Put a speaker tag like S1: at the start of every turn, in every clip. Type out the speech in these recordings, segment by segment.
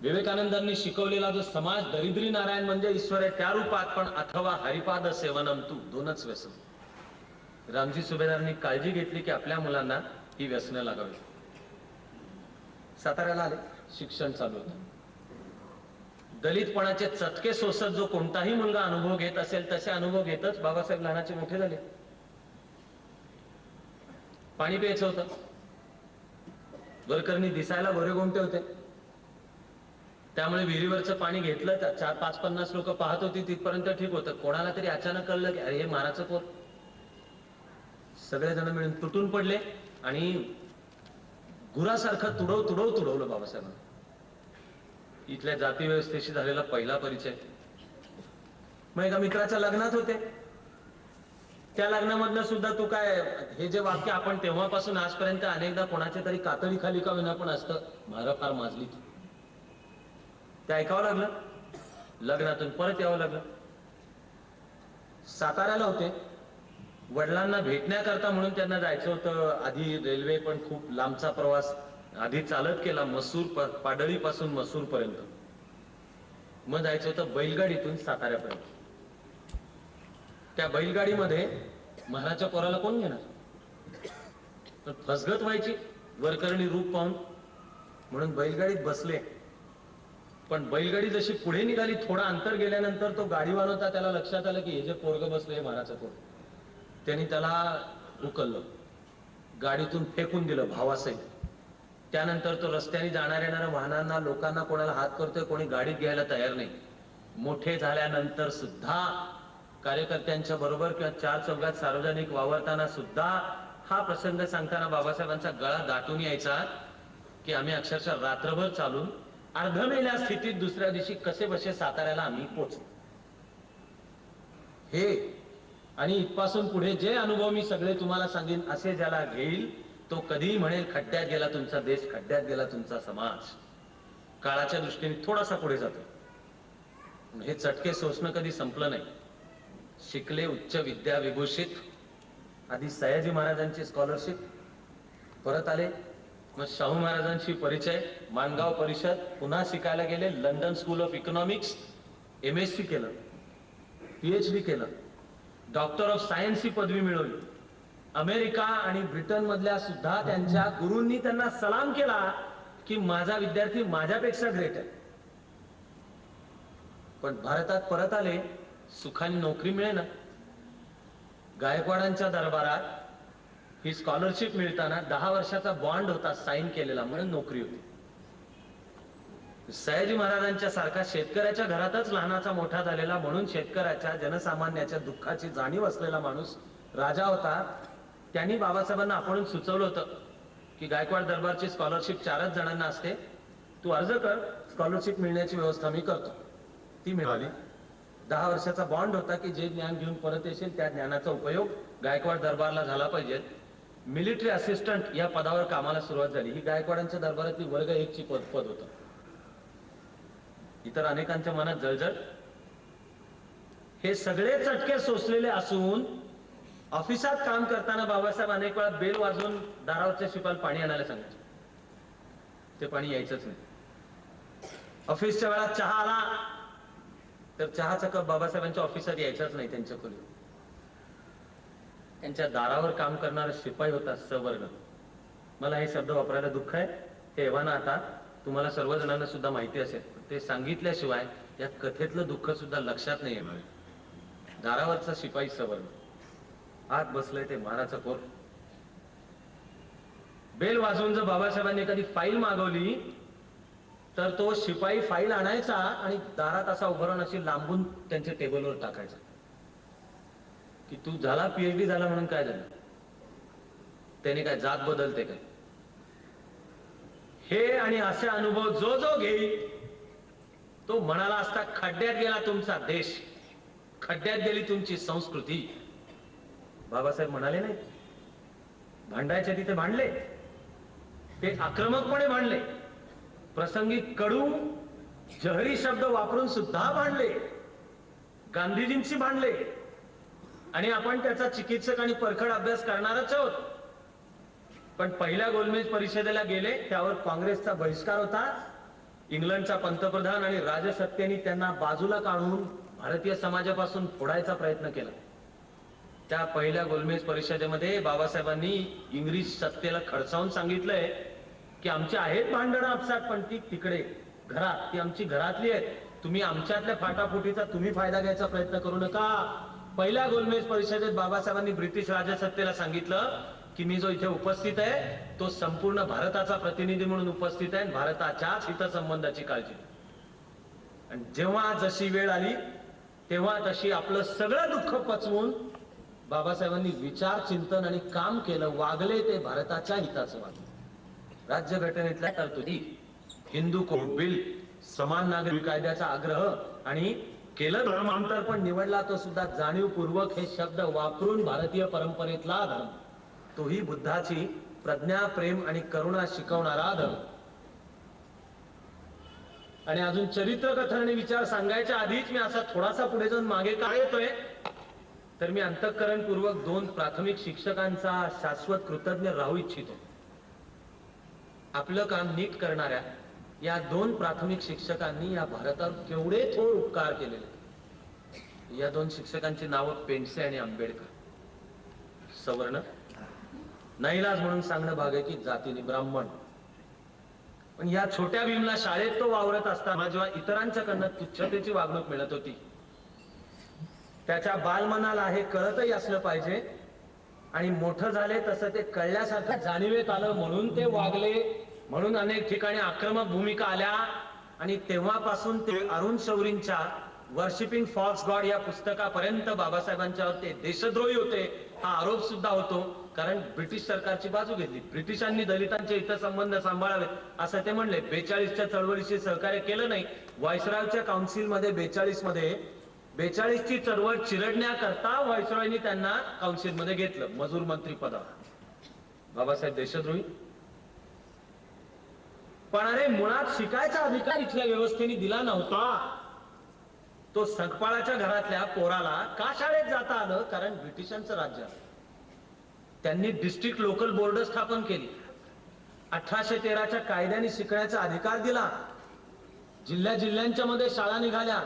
S1: विवेकानंदांनी शिकवलेला जो समाज दरिद्री नारायण म्हणजे ईश्वर आहे त्या रूपात, पण अथवा हरिपाद सेवनम तू, दोनच व्यसन. रामजी सुभेदारांनी काळजी घेतली की आपल्या मुलांना ही व्यसनं लागावी. साताऱ्याला आले, शिक्षण चालू होतं. दलितपणाचे चटके सोसत जो कोणताही मुलगा अनुभव घेत असेल तसे अनुभव घेतच बाबासाहेब लहानाचे मोठे झाले. पाणी प्यायचं होतं, वरकरणी दिसायला गोरे गोमटे होते, त्यामुळे विहिरीवरचं पाणी घेतलं तर 4-5-50 लोक पाहत होती, तिथपर्यंत ठीक होतं. कोणाला तरी अचानक कळलं की अरे हे मानाचं पोर. सगळेजण मिळून तुटून पडले आणि गुरासारखं तुडवलं बाबासाहेबांना. इथल्या जाती व्यवस्थेशी झालेला पहिला परिचय. मग एका मित्राच्या लग्नात होते, त्या लग्नामधलं सुद्धा तू काय, हे जे वाक्य आपण तेव्हापासून आजपर्यंत अनेकदा कोणाच्या तरी कातडी खाली का विना पण असतं, मारा फार माजली, ते ऐकावं लागलं. लग्नातून परत यावं लागलं. साताऱ्याला होते, वडिलांना भेटण्याकरता म्हणून त्यांना जायचं होतं. आधी रेल्वे, पण खूप लांबचा प्रवास आधी चालत केला, मसूर पाडळी पासून मसूर पर्यंत. मग जायचं होतं बैलगाडीतून साताऱ्यापर्यंत. त्या बैलगाडीमध्ये महाराजच्या पोराला कोण घेणार, तर फसगत व्हायची वरकरणी रूप पाहून, म्हणून बैलगाडीत बसले. पण बैलगाडी जशी पुढे निघाली, थोडं अंतर गेल्यानंतर तो गाडीवान होता, त्याला लक्षात आलं की हे जे पोरग बसले हे महाराजचं पोर. त्यांनी त्याला उकललं, गाडीतून फेकून दिलं भावासहित. त्यानंतर तो रस्त्याने जाणाऱ्या येणाऱ्या वाहनांना, लोकांना, कोणाला हात करतोय, कोणी गाडीत घ्यायला तयार नाही. मोठे झाल्यानंतर सुद्धा कार्यकर्त्यांच्या बरोबर किंवा चार चौघात सार्वजनिक वावरताना सुद्धा हा प्रसंग सांगताना बाबासाहेबांचा गळा दाटून यायचा की आम्ही अक्षरशः रात्रभर चालून अर्धमेल्या स्थितीत दुसऱ्या दिवशी कसे बसे साताऱ्याला आम्ही पोहोचलो. हे आणि इथपासून पुढे जे अनुभव मी सगळे तुम्हाला सांगेन, असे ज्याला घेईल तो कधीही म्हणेल खड्ड्यात गेला तुमचा देश, खड्ड्यात गेला तुमचा समाज. काळाच्या दृष्टीने थोडासा पुढे जातो. हे चटके सोसणं कधी संपलं नाही. शिकले, उच्च विद्या विभूषित. आधी सयाजी महाराजांची स्कॉलरशिप, परत आले, मग शाहू महाराजांशी परिचय, माणगाव परिषद, पुन्हा शिकायला गेले, London school of economics, MSc केलं, PhD केलं, डॉक्टर ऑफ सायन्स ही पदवी मिळवली. अमेरिका आणि ब्रिटन मधल्या सुद्धा त्यांच्या गुरूंनी त्यांना सलाम केला की माझा विद्यार्थी माझ्यापेक्षा ग्रेट आहे. पण भारतात परत आले, सुखाने नोकरी मिळेना. गायकवाडांच्या दरबारात ही स्कॉलरशिप मिळताना 10 वर्षाचा बॉन्ड होता साईन केलेला, म्हणून नोकरी होती. सयाजी महाराजांच्या सारखा शेतकऱ्याच्या घरातच लहानाचा मोठा झालेला, म्हणून शेतकऱ्याच्या, जनसामान्याच्या दुःखाची जाणीव असलेला माणूस राजा होता. त्यांनी बाबासाहेबांना आपण सुचवलं होतं की गायकवाड दरबारची स्कॉलरशिप 4च जणांना असते, तू अर्ज कर, स्कॉलरशिप मिळण्याची व्यवस्था मी करतो. ती मिळाली. 10 वर्षाचा बॉन्ड होता की जे ज्ञान घेऊन परत येशील त्या ज्ञानाचा उपयोग गायकवाड दरबारला झाला पाहिजे. मिलिटरी असिस्टंट या पदावर कामाला सुरुवात झाली. ही गायकवाडांच्या दरबारातली वर्ग 1 ची पद होतं. इतर अनेकांच्या मनात जळजळ. हे सगळे चटके सोसलेले असून ऑफिसात काम करताना बाबासाहेब अनेक वेळा बेल वाजवून दारावरच्या शिपायाला पाणी आणायला सांगायचे. ते पाणी यायचंच नाही. ऑफिसच्या वेळात चहा आला तर चहाचा कप बाबासाहेबांच्या ऑफिसात यायचाच नाही त्यांच्या खोलीत. त्यांच्या दारावर काम करणारा शिपाई होता सवर्ग. मला हे शब्द वापरायला दुःख आहे, हे एव्हाना आता तुम्हाला सर्वजणांना सुद्धा माहिती असेल, ते सांगितल्याशिवाय या कथेतलं दुःख सुद्धा लक्षात नाही येणार. दारावरचा शिपाई सवर्ग, आत बसलंय ते महाराजचं पोर. बेल वाजवून जर बाबासाहेबांनी एखादी फाईल मागवली तर तो शिपाई फाईल आणायचा आणि दारात असा उभं राहून अशी लांबून त्यांच्या टेबलवर टाकायचा की तू झाला PhD झाला म्हणून काय झालं, त्याने काय जात बदलते काय. हे आणि असे अनुभव जो जो घेईल तो म्हणाला असता खड्ड्यात गेला तुमचा देश, खड्ड्यात गेली तुमची संस्कृती. बाबासाहेब म्हणाले नाही, भांडायचे तिथे भांडले, ते आक्रमकपणे भांडले, प्रसंगी कडू जहरी शब्द वापरून सुद्धा भांडले, गांधीजींशी भांडले. आणि आपण त्याचा चिकित्सक आणि परखड अभ्यास करणारच आहोत. पण पहिल्या गोलमेज परिषदेला गेले, त्यावर काँग्रेसचा बहिष्कार होता. इंग्लंडचा पंतप्रधान आणि राजसत्तेने त्यांना बाजूला काढून भारतीय समाजापासून फोडायचा प्रयत्न केला. त्या पहिल्या गोलमेज परिषदेमध्ये बाबासाहेबांनी इंग्रज सत्तेला खडसावून सांगितलंय की आमची आहेत भांडणं आपसात, पण ती तिकडे घरात, ती आमची घरातली आहेत. तुम्ही आमच्यातल्या फाटाफुटीचा तुम्ही फायदा घ्यायचा प्रयत्न करू नका. पहिल्या गोलमेज परिषदेत बाबासाहेबांनी ब्रिटिश राजसत्तेला सांगितलं की मी जो इथे उपस्थित आहे तो संपूर्ण भारताचा प्रतिनिधी म्हणून उपस्थित आहे, भारताच्याच हितसंबंधाची काळजी. आणि जेव्हा जशी वेळ आली तेव्हा तशी आपलं सगळं दुःख पचवून बाबासाहेबांनी विचार, चिंतन आणि काम केलं. वागले ते भारताच्या हिताचं वागले. राज्यघटनेतल्या तरतुदी, हिंदू कोड बिल, समान नागरी कायद्याचा आग्रह आणि केलं धर्मांतर, पण निवडला तो सुद्धा जाणीवपूर्वक हे शब्द वापरून भारतीय परंपरेतला धर्म, तोही बुद्धाची प्रज्ञा, प्रेम आणि करुणा शिकवणारा धर्म. आणि अजून चरित्र कथन आणि विचार सांगायच्या आधीच मी असा थोडासा पुढे जाऊन मागे काय येतोय, तर मी अंतःकरणपूर्वक 2 प्राथमिक शिक्षकांचा शाश्वत कृतज्ञ राहू इच्छितो. आपलं काम नीट करणाऱ्या या 2 प्राथमिक शिक्षकांनी या भारतावर केवढे थोर उपकार केलेले. या 2 शिक्षकांची नावं पेंडसे आणि आंबेडकर. सवर्ण, नाईलाज म्हणून सांगणं भाग आहे की जातीने ब्राह्मण. पण या छोट्या भीमला शाळेत तो वावरत असताना जेव्हा इतरांच्याकडनं तुच्छतेची वागणूक मिळत होती, त्याच्या बालमनाला हे कळतही असलं पाहिजे आणि मोठं झाले तसं ते कळल्यासारखं जाणीवेत आलं म्हणून ते वागले. म्हणून अनेक ठिकाणी आक्रमक भूमिका आल्या आणि तेव्हापासून ते अरुण शौरींच्या वर्शिपिंग फॉल्स गॉड या पुस्तकापर्यंत बाबासाहेबांच्यावर ते देशद्रोही होते हा आरोप सुद्धा होतो. कारण ब्रिटिश सरकारची बाजू घेतली. ब्रिटिशांनी दलितांचे हितसंबंध सांभाळावेत असं ते म्हणले. 42च्या चळवळीशी सहकार्य केलं नाही. व्हाईसरॉयच्या काउन्सिलमध्ये 42 ची चळवळ चिरडण्याकरता व्हाईसरॉयनी त्यांना काउन्सिलमध्ये घेतलं मजूर मंत्री पदावर. बाबासाहेब देशद्रोही. पण अरे मुळात शिकायचा अधिकार इथल्या व्यवस्थेने दिला नव्हता. तो संकपाळाच्या घरातल्या पोराला का शाळेत जाता आलं? कारण ब्रिटिशांचं राज्य. त्यांनी डिस्ट्रिक्ट लोकल बोर्ड स्थापन केली. 1813च्या कायद्याने शिकण्याचा अधिकार दिला. जिल्ह्यांच्या मध्ये शाळा निघाल्या.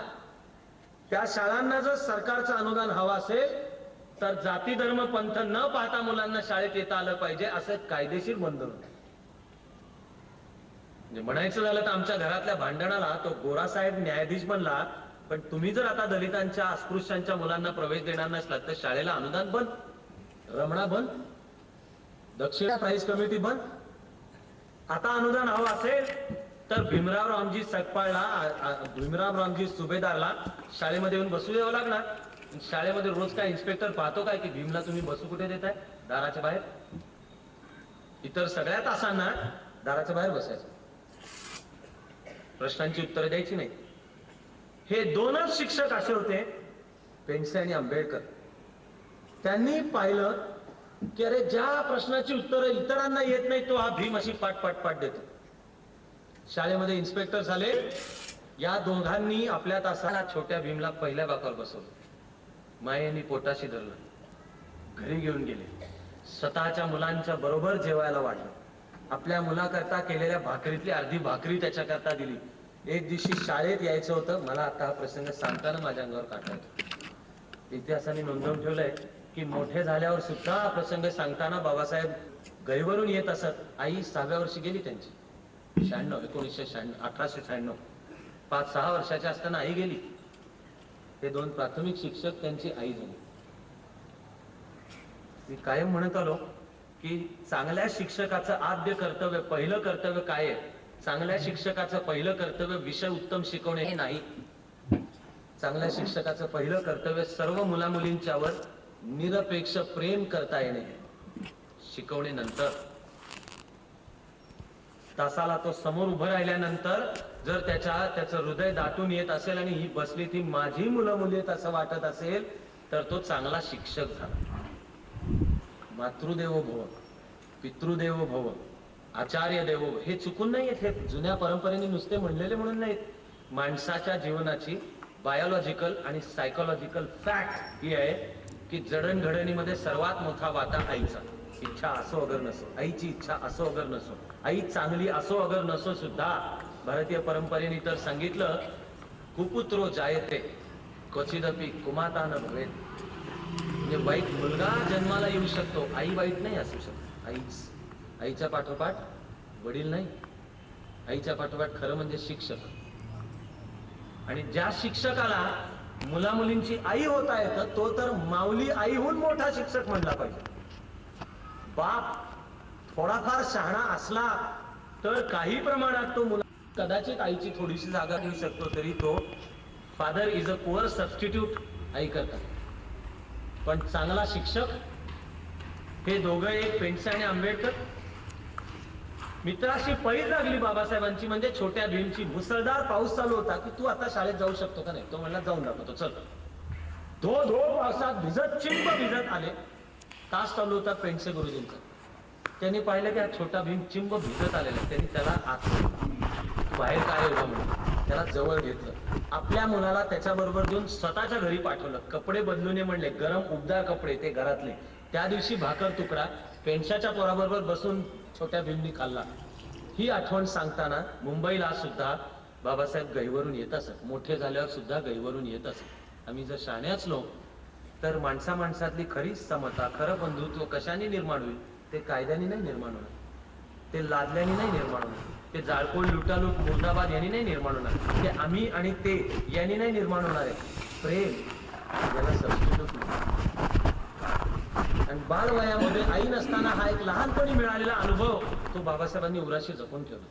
S1: त्या शाळांना जर सरकारचं अनुदान हवं असेल तर जाती धर्म पंथ न पाहता मुलांना शाळेत येता आलं पाहिजे असं कायदेशीर बंधन होतं. म्हणायचं झालं तर आमच्या घरातल्या भांडणाला तो गोरासाहेब न्यायाधीश बनला. पण तुम्ही जर आता दलितांच्या, अस्पृश्यांच्या मुलांना प्रवेश देणार नसलात तर शाळेला अनुदान बंद, रमणा बंद, दक्षिणा प्राईज कमिटी बंद. आता अनुदान हवं असेल तर भीमराव रामजी सकपाळला, भीमराव रामजी सुभेदारला शाळेमध्ये येऊन बसू द्यावं लागणार. शाळेमध्ये रोज काय इन्स्पेक्टर पाहतो काय की भीमला तुम्ही बसू कुठे देताय? दाराच्या बाहेर. इतर सगळ्या तासांना दाराच्या बाहेर बसायचं, प्रश्नांची उत्तरं द्यायची नाही. हे 2च शिक्षक असे होते, पेंडसे आणि आंबेडकर. त्यांनी पाहिलं की अरे ज्या प्रश्नाची उत्तरं इतरांना येत नाही तो हा भीम अशी पाट देतो. शाळेमध्ये इन्स्पेक्टर झाले. या दोघांनी आपल्या तासाला छोट्या भीमला पहिल्या बाकावर बसवलं. मायेने पोटाशी धरलं, घरी घेऊन गेले. स्वतःच्या मुलांच्या बरोबर जेवायला वाढलं. आपल्या मुलाकरता केलेल्या भाकरीतली अर्धी भाकरी त्याच्याकरता दिली. एक दिवशी शाळेत यायचं होतं. मला आता हा प्रसंग सांगताना माझ्या अंगावर काटा येतो. इतिहासाने नोंदवून ठेवलंय की मोठे झाल्यावर सुद्धा हा प्रसंग सांगताना बाबासाहेब गैवरून येत असत. आई 6व्या वर्षी गेली त्यांची. 1896. 5-6 वर्षाच्या असताना आई गेली. ते 2 प्राथमिक शिक्षक त्यांची आई झाली. मी कायम म्हणत आलो की चांगल्या शिक्षकाचं आद्य कर्तव्य, पहिलं कर्तव्य काय आहे? चांगल्या शिक्षकाचं पहिलं कर्तव्य विषय उत्तम शिकवणे हे नाही. चांगल्या शिक्षकाचं पहिलं कर्तव्य सर्व मुलामुलींच्यावर निरपेक्ष प्रेम करता येणे. शिकवणे नंतर. तासाला तो समोर उभं राहिल्यानंतर जर त्याचं हृदय दाटून येत असेल आणि ही बसली ती माझी मुलं मुली आहेत असं वाटत असेल तर तो चांगला शिक्षक झाला. मातृदेवो भव, पितृदेवो भव, आचार्य देवो भव हे चुकून नाही आहेत. हे जुन्या परंपरेने नुसते म्हणलेले म्हणून नाहीत. माणसाच्या जीवनाची बायोलॉजिकल आणि सायकोलॉजिकल फॅक्ट ही आहे की जडणघडणीमध्ये सर्वात मोठा वाटा आईचा. इच्छा असो अगर नसो, आईची इच्छा असो अगर नसो, आई चांगली असो अगर नसो सुद्धा भारतीय परंपरेने तर सांगितलं, कुपुत्रो जायते क्वचिदपि कुमाता न भवेत. म्हणजे वाईट मुलगा जन्माला येऊ शकतो, आई वाईट नाही असू शकत. आईच्या पाठोपाठ वडील नाही, आईच्या पाठोपाठ खरं म्हणजे शिक्षक. आणि ज्या शिक्षकाला मुला मुलींची आई होता येतं, तो तर माऊली आईहून मोठा शिक्षक म्हणला पाहिजे. बाप थोडाफार शहाणा असला तर काही प्रमाणात तो मुला कदाचित आईची थोडीशी जागा घेऊ शकतो, तरी तो father is a poor substitute आई करता. पण चांगला शिक्षक हे दोघं, एक पेंडसे आणि आंबेडकर. मित्राशी पैज लागली बाबासाहेबांची, म्हणजे छोट्या भीमची. मुसळधार पाऊस चालू होता की तू आता शाळेत जाऊ शकतो का नाही. तो म्हणला जाऊन दाखवतो, चल. धो धो पावसात भिजत, चिंब भिजत आले. तास चालू होता पेंडसे गुरुजींचा. त्यांनी पाहिलं की हा छोटा भीम चिंब भिजत आलेला. त्यांनी त्याला आत बाहेर काय होता म्हणून त्याला जवळ घेतलं. आपल्या मुलाला त्याच्याबरोबर देऊन स्वतःच्या घरी पाठवलं. कपडे बदलून म्हणजे गरम उबदार कपडे ते घरातले. त्या दिवशी भाकर तुकडा पेंडशाच्या पोराबरोबर बसून छोट्या भीमनी खाल्ला. ही आठवण सांगताना मुंबईला सुद्धा बाबासाहेब गहीवरून येत असत. मोठे झाल्यावर सुद्धा गहीवरून येत असत. आम्ही जर शहाणे असलो तर माणसा माणसातली खरी समता, खरं बंधुत्व कशाने निर्माण होईल? ते कायद्याने नाही निर्माण होणार, ते लादल्याने नाही निर्माण होणार, ते जाळपोळ लुटालूट मुर्दाबाद यांनी नाही निर्माण होणार, ते आम्ही आणि ते यांनी नाही निर्माण होणार आहे. प्रेम याला सबस्टिट्यूट नाही. आणि बालवयामध्ये आई नसताना हा एक लहानपणी मिळालेला अनुभव तो बाबासाहेबांनी उराशी जपून ठेवला.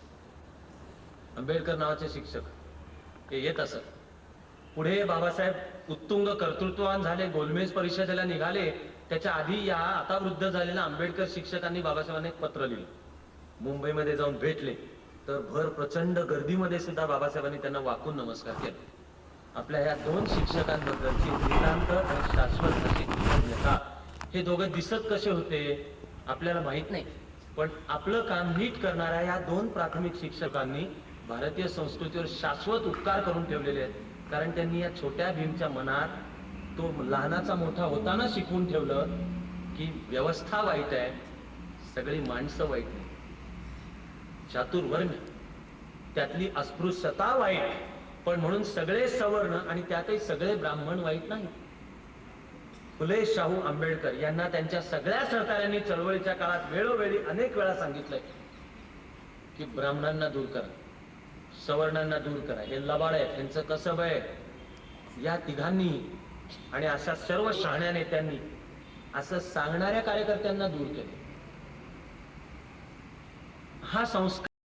S1: आंबेडकर नावाचे शिक्षक हे येत असत. पुढे बाबासाहेब उत्तुंग कर्तृत्ववान झाले, गोलमेज परिषदेला निघाले. त्याच्या आधी या आता वृद्ध झालेल्या आंबेडकर शिक्षकांनी बाबासाहेबांना एक पत्र लिहिलं. मुंबईमध्ये जाऊन भेटले तर भर प्रचंड गर्दीमध्ये सुद्धा बाबासाहेबांनी त्यांना वाकून नमस्कार केला. आपल्या या दोन शिक्षकांबद्दलची नितांत आणि शाश्वत अशी कृतज्ञता. हे दोघं दिसत कसे होते आपल्याला माहित नाही, पण आपलं काम नीट करणाऱ्या या दोन प्राथमिक शिक्षकांनी भारतीय संस्कृतीवर शाश्वत उपकार करून ठेवलेले आहेत. कारण त्यांनी या छोट्या भीमच्या मनात तो लहानाचा मोठा होताना शिकवून ठेवलं की व्यवस्था वाईट आहे, सगळी माणसं वाईट नाही. चातुर्वर्ण त्यातली अस्पृश्यता वाईट, पण म्हणून सगळे सवर्ण आणि त्यातही सगळे ब्राह्मण वाईट नाही. फुले शाहू आंबेडकर यांना त्यांच्या सगळ्या सहकार्यांनी चळवळीच्या काळात वेळोवेळी अनेक वेळा सांगितलंय की ब्राह्मणांना दूर करा, सवर्णांना दूर करा, हे लबाड आहे, त्यांचं कसब आहे. या तिघांनी आणि अशा सर्व शहाण्या नेत्यांनी असं सांगणाऱ्या कार्यकर्त्यांना दूर केले. हा संस्कार